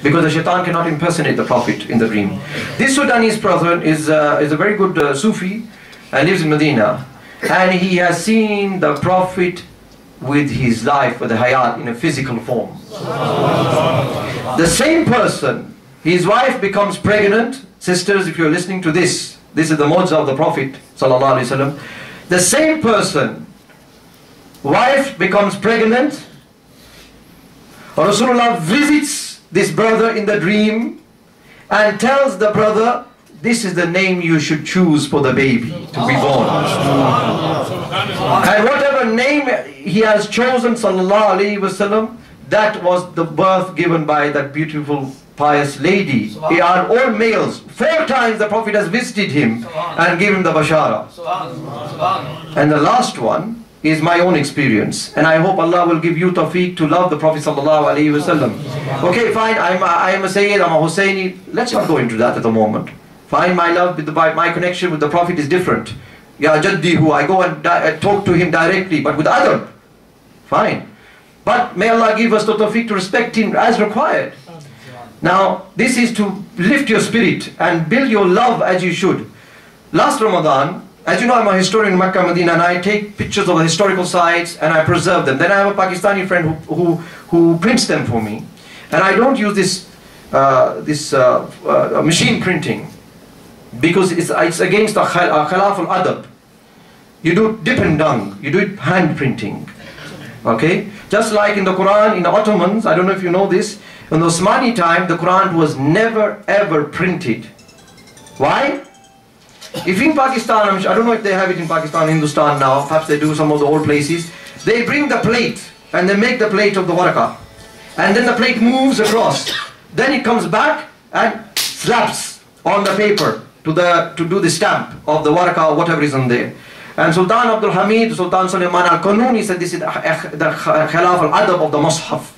because the shaitan cannot impersonate the Prophet in the dream. This Sudanese brother is a very good Sufi and lives in Medina, and he has seen the Prophet with his life, with the hayat, in a physical form. The same person, his wife becomes pregnant. Sisters, if you're listening to this, this is the mu'jiza of the Prophet sallallahu alaihi wasallam. The same person, wife becomes pregnant. Rasulullah visits this brother in the dream and tells the brother, this is the name you should choose for the baby to be born. And whatever name he has chosen, sallallahu alaihi wasallam, that was the birth given by that beautiful pious lady. They are all males. 4 times the Prophet has visited him and given the bashara. And the last one is my own experience, and I hope Allah will give you tawfiq to love the Prophet sallallahu alaihi wasallam. Okay, fine, I am a Sayyid, I'm a Husseini. Let's not go into that at the moment. Fine, my love with my connection with the Prophet is different. Ya Jaddi, who I go and talk to him directly, but with adab. Fine. But may Allah give us the tawfiq to respect him as required. Now, this is to lift your spirit and build your love as you should. Last Ramadan, as you know, I'm a historian in Makkah, Medina, and I take pictures of the historical sites and I preserve them. Then I have a Pakistani friend who prints them for me. And I don't use this machine printing because it's against the khalaf al-adab. You do dip and dung, you do it hand printing. Okay? Just like in the Quran, in the Ottomans, I don't know if you know this, in the Osmani time, the Quran was never ever printed. Why? If in Pakistan, I don't know if they have it in Pakistan, Hindustan now, perhaps they do some of the old places, they bring the plate and they make the plate of the waraqah. And then the plate moves across. Then it comes back and slaps on the paper to do the stamp of the waraqah or whatever is on there. And Sultan Abdul Hamid, Sultan Suleiman al-Qanuni said this is the khilaf al-adab of the Mus'haf.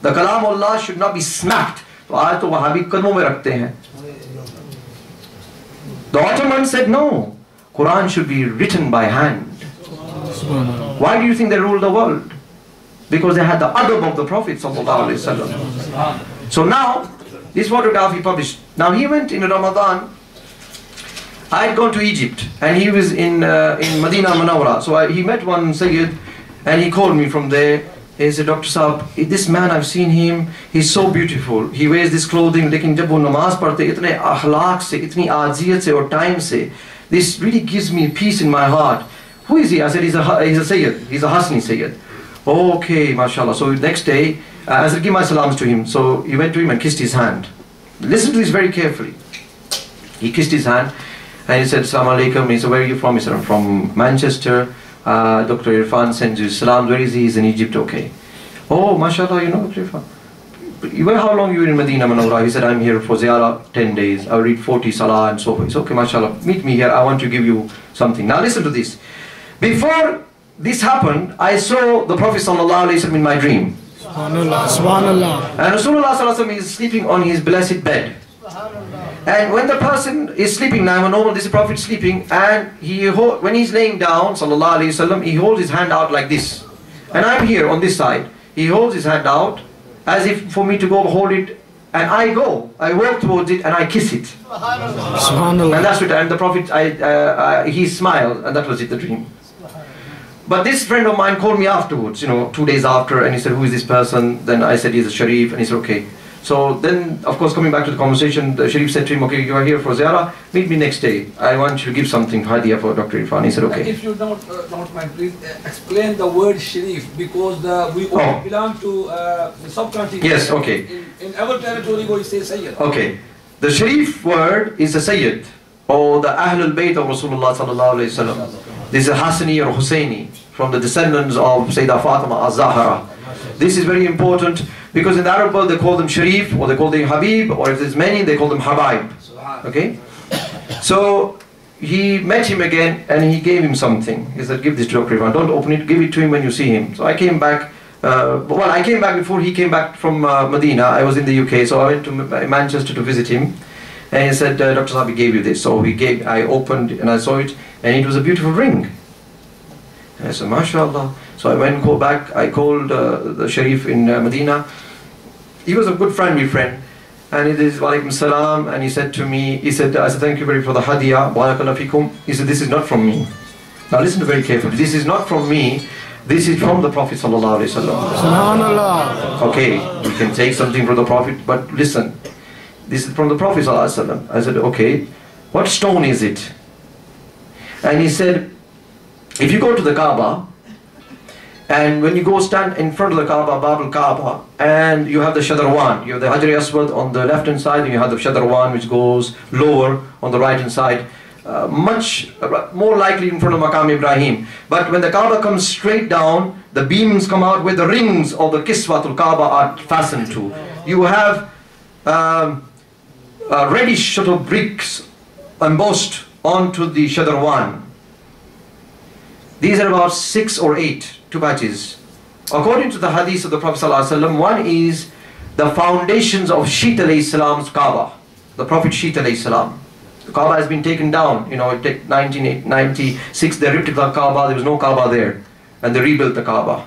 The kalam Allah should not be smacked. So aaj to Wahhabi kadmon mein rakhte hain. The Ottomans said no, Quran should be written by hand. Why do you think they ruled the world? Because they had the adab of the Prophet sallallahu alaihi wasallam. So now, this photograph he published. Now he went in Ramadan. I had gone to Egypt and he was in Medina Munawwara. So he met one Sayyid and he called me from there. He said, Dr. Saab, this man, I've seen him, he's so beautiful. He wears this clothing, lekin jab wo namaz padhte, itne akhlaq se, itni aajiyat se aur time se, this really gives me peace in my heart. Who is he? I said, he's a Sayyid, he's a Hasni Sayyid. Okay, mashallah. So next day, I said, give my salams to him. So he went to him and kissed his hand. Listen to this very carefully. He kissed his hand and he said, Assalamu alaikum. He said, where are you from? He said, I'm from Manchester. Dr. Irfan sends you salam. Where is he? He's in Egypt. Okay. Oh, mashallah, you know Dr. Irfan. How long you were in Medina Munawwara? He said, I'm here for ziyarah 10 days. I'll read 40 salah and so forth. He said, okay, mashallah, meet me here. I want to give you something. Now listen to this. Before this happened, I saw the Prophet sallallahu alaihi wasallam in my dream. Subhanallah, subhanallah. And Rasulullah sallallahu alaihi wasallam is sleeping on his blessed bed. And when the person is sleeping, now I'm a normal, this is the Prophet sleeping, and when he's laying down, sallallahu alaihi wasallam, he holds his hand out like this. And I'm here on this side. He holds his hand out as if for me to go hold it, and I walk towards it and I kiss it. Subhanallah. And that's it. And the Prophet, he smiled, and that was it, the dream. But this friend of mine called me afterwards, 2 days after, and he said, who is this person? Then I said, he's a Sharif, and he said, okay. So then, of course, coming back to the conversation, the Sharif said to him, okay, you are here for ziyarah, meet me next day. I want you to give something hadiyah for Dr. Irfan. He said, okay. If you don't mind, please explain the word Sharif, because we all belong to the subcontinent. Yes, okay. In our territory, we say Sayyid. Okay. The Sharif word is a Sayyid, or the Ahlul Bayt of Rasulullah sallallahu alayhi wa sallam. This is Hassani or Husseini, from the descendants of Sayyidah Fatima al-Zahra. This is very important because in the Arab world they call them Sharif, or they call them Habib, or if there's many they call them Habaib. Okay? So he met him again and he gave him something. He said, give this to Dr. Irfan, don't open it, give it to him when you see him. So I came back, I came back before he came back from Medina. I was in the UK, so I went to Manchester to visit him. And he said, Dr. Sabi gave you this. So I opened and I saw it, and it was a beautiful ring. And I said, mashallah. So I went and called back. I called the Sharif in Medina. he was a good friendly friend. And it is Walaikum Salam, and he said to me, I said, thank you very much for the hadiyah, Barakallahu fikum. He said, this is not from me. Now listen very carefully, this is not from me, this is from the Prophet Sallallahu Alaihi Wasallam. Subhanallah. Okay, you can take something from the Prophet, but listen, this is from the Prophet Sallallahu Alaihi Wasallam. I said, okay, what stone is it? And he said, if you go to the Kaaba, and when you go stand in front of the Kaaba, Bab al-Kaaba, and you have the Shadarwan, you have the Hajar Aswad on the left hand side, and you have the Shadarwan which goes lower on the right hand side, much more likely in front of Maqam Ibrahim. But when the Kaaba comes straight down, the beams come out where the rings of the Kiswatul Kaaba are fastened to. You have reddish sort of bricks embossed onto the Shadarwan. These are about 6 or 8, 2 batches. According to the hadith of the Prophet ﷺ, one is the foundations of Shit alayhi salam's Kaaba. The Prophet Shit alayhi salam. The Kaaba has been taken down. You know, in 1996 they ripped the Kaaba, there was no Kaaba there. And they rebuilt the Kaaba.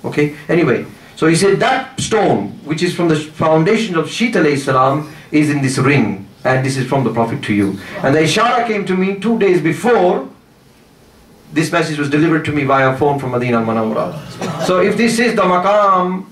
Okay? Anyway, so he said that stone, which is from the foundation of Shit alayhi salam, is in this ring. And this is from the Prophet to you. And the ishara came to me 2 days before. This message was delivered to me via phone from Medina al-Munawwara. So if this is the maqam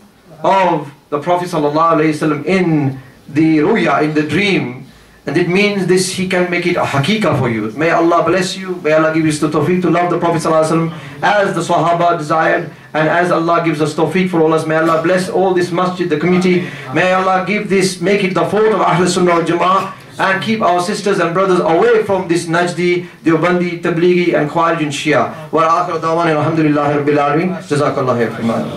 of the Prophet ﷺ in the ruya, in the dream, and it means this, he can make it a hakika for you. May Allah bless you. May Allah give you the tawfiq to love the Prophet ﷺ as the Sahaba desired, and as Allah gives us tawfiq for all us. May Allah bless all this masjid, the community. May Allah give this, make it the fort of Ahl Sunnah wal Jama'ah, and keep our sisters and brothers away from this Najdi, deobandi, tablighi and Khawarij and Shia. Wa akhiru da'wana alhamdulillahi rabbil alamin. Jazakallahu khairan.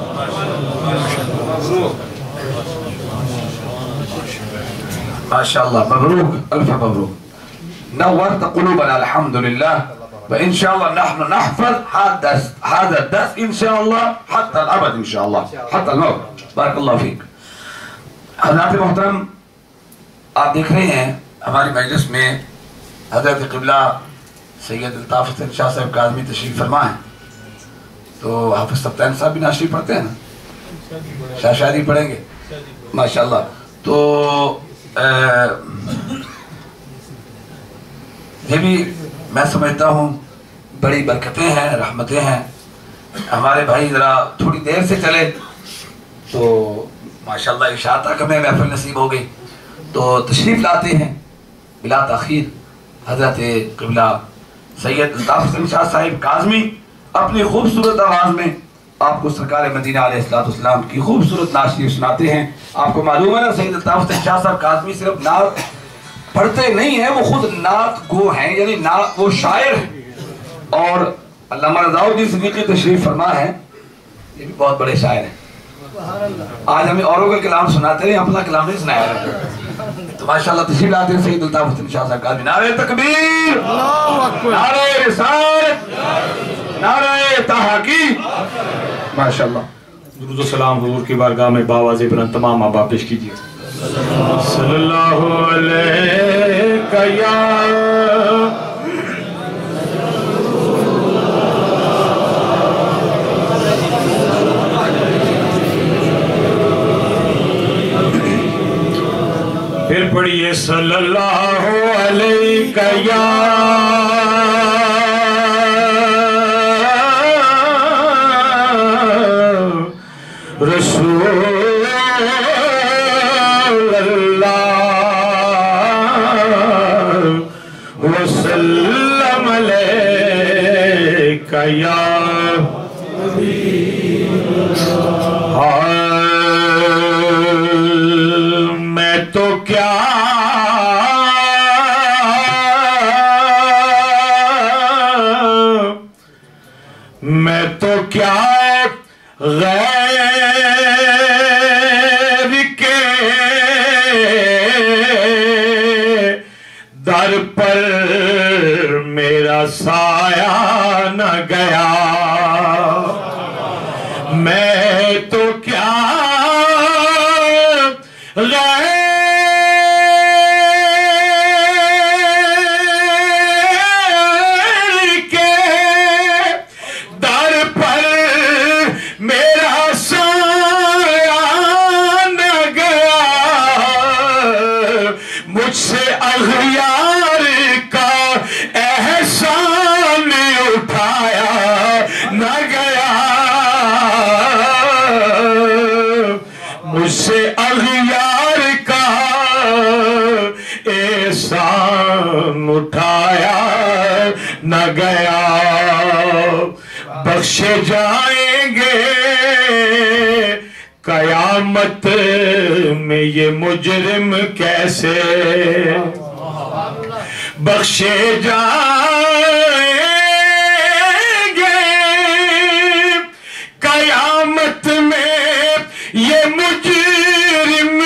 MashaAllah, Mabruk, Alf Mabruk. نورت قلوبنا الحمد لله. وإن شاء الله نحن نحفظ هذا الدرس إن شاء الله حتى الأبد إن شاء الله حتى الموت. بارك الله فيك. حضرات محترم، آپ دیکھ رہے ہیں ہماری مجلس میں حضرت قبلہ سید الطاف حسین شاہ صاحب کاظمی تشریف فرما ہیں. تو حافظ سبتین صاحب بھی ناشری پڑھتے ہیں نا، شاہ شادی پڑھیں گے ماشاءاللہ. تو یہ بھی میں سمجھتا ہوں بڑی برکتیں ہیں، رحمتیں ہیں. ہمارے بھائی ذرا تھوڑی دیر سے چلے تو ماشاءاللہ عشاء تک ہمیں محفل نصیب ہو گئی. تو تشریف لاتے ہیں بلا تاخیر حضرت قبلہ سید الطاف حسین شاہ صاحب کاظمی اپنی خوبصورت آواز میں آپ کو سرکار مدینہ علیہ السلام کی خوبصورت نعت شریف سناتے ہیں. آپ کو معلوم ہے نا سید الطاف حسین شاہ صاحب کاظمی صرف نعت پڑھتے نہیں ہیں، وہ خود نعت گو ہیں، یعنی نعت وہ شاعر ہیں. اور علامہ رضا الدین صدیقی تشریف فرما ہے، یہ بھی بہت بڑے شاعر ہیں. آج ہمیں اوروں کا کلام سناتے ہیں، اپنا کلام نہیں سنایا رہے. تو ماشاءاللہ تشریف لاتے ہیں سید الطاف حسین شاہ صاحب کاظمی. نعرہ تکبیر، نعرہ رسالت، نعرہ تحقیق. ماشاءاللہ. درود و سلام حضور کی بارگاہ میں باواز بلند تمام آبا پیش کیجیے. صلی اللہ علیہ یا پھر پڑھیے صلی اللہ علیہ یا رسول اللہ وسلم علیہ یا میں تو کیا غیر کے در پر میرا سایہ نہ گیا. میں تو کیا غیر کے در پر میرا سایہ نہ گیا. مجھ سے اغیار کا احسان اٹھایا نہ گیا، مجھ سے اغیار کا احسان اٹھایا نہ گیا، بخشے جائیں گے قیامت میں یہ مجرم کیسے، بخشے جائیں گے قیامت میں یہ مجرم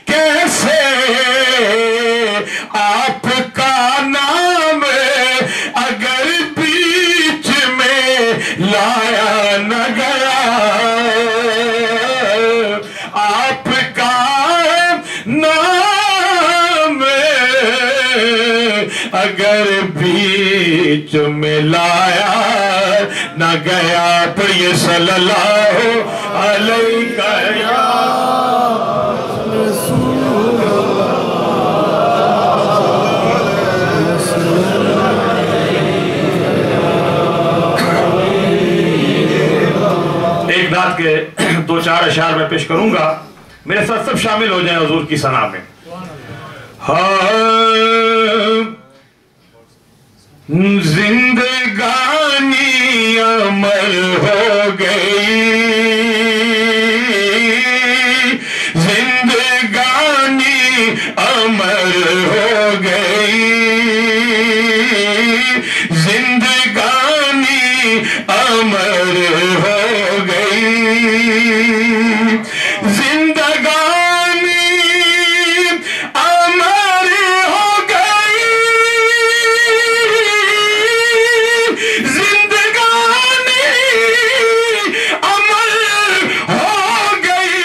کیسے، آپ کا نام اگر بیچ میں لایا نہ گیا، آپ کا نام اگر بیچ میں لایا نہ گیا، پڑھیے صلی اللہ علیہ یا ایک نعت کے دو چار اشعار میں پیش کروں گا، میرے ساتھ سب شامل ہو جائیں حضور کی ثنا میں۔ زندگانی امر ہو گئی، زندگانی امر ہو گئی، زندگانی امر ہو گئی، زندگانی امر ہو گئی، زندگانی امر ہو گئی،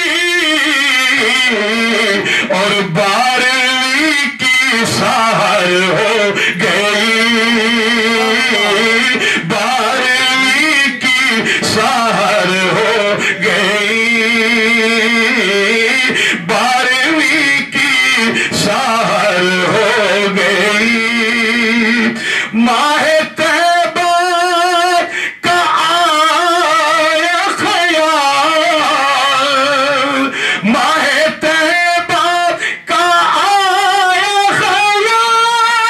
اور 12ویں کی سحر ہو گئی، 12ویں کی سحر ہو گئی، 12ویں کی سحر ہو گئی، ماہ طیبہ کا آیا خیال، ماہ طیبہ کا آیا خیال،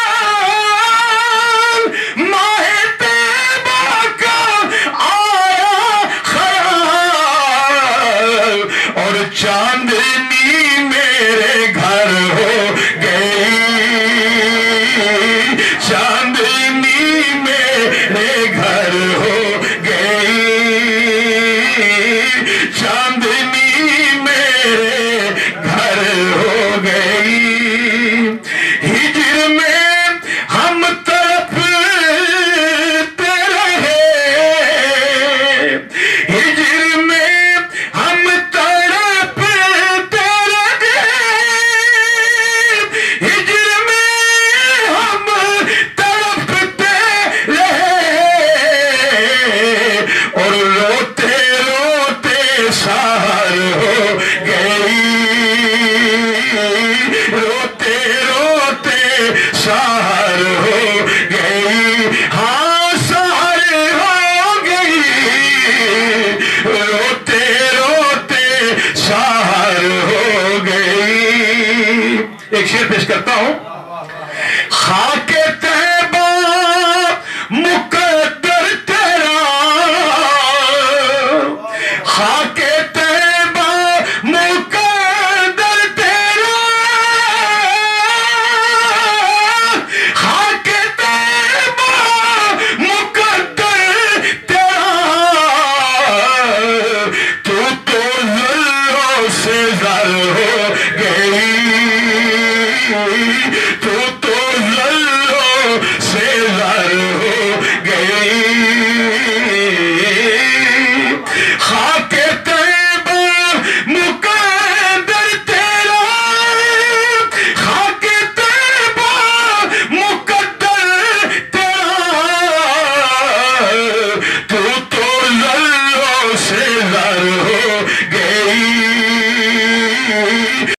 ماہ طیبہ کا آیا خیال، اور چاندنی میرے گھر ہو گئی، چاندنی میرے گھر ہو گئی، چاندنی میرے گھر ہو گئی، ہجر میں ہم تڑپتے رہے، ہجر میں ہم تڑپتے رہے، ہجر میں ہم تڑپتے رہے، اور روتے روتے سحر ہو گئی، روتے روتے سحر ہو گئی، ہاں سحر ہو گئی، روتے روتے سحر ہو گئی۔ ایک شعر پیش کرتا ہوں، خاک تہ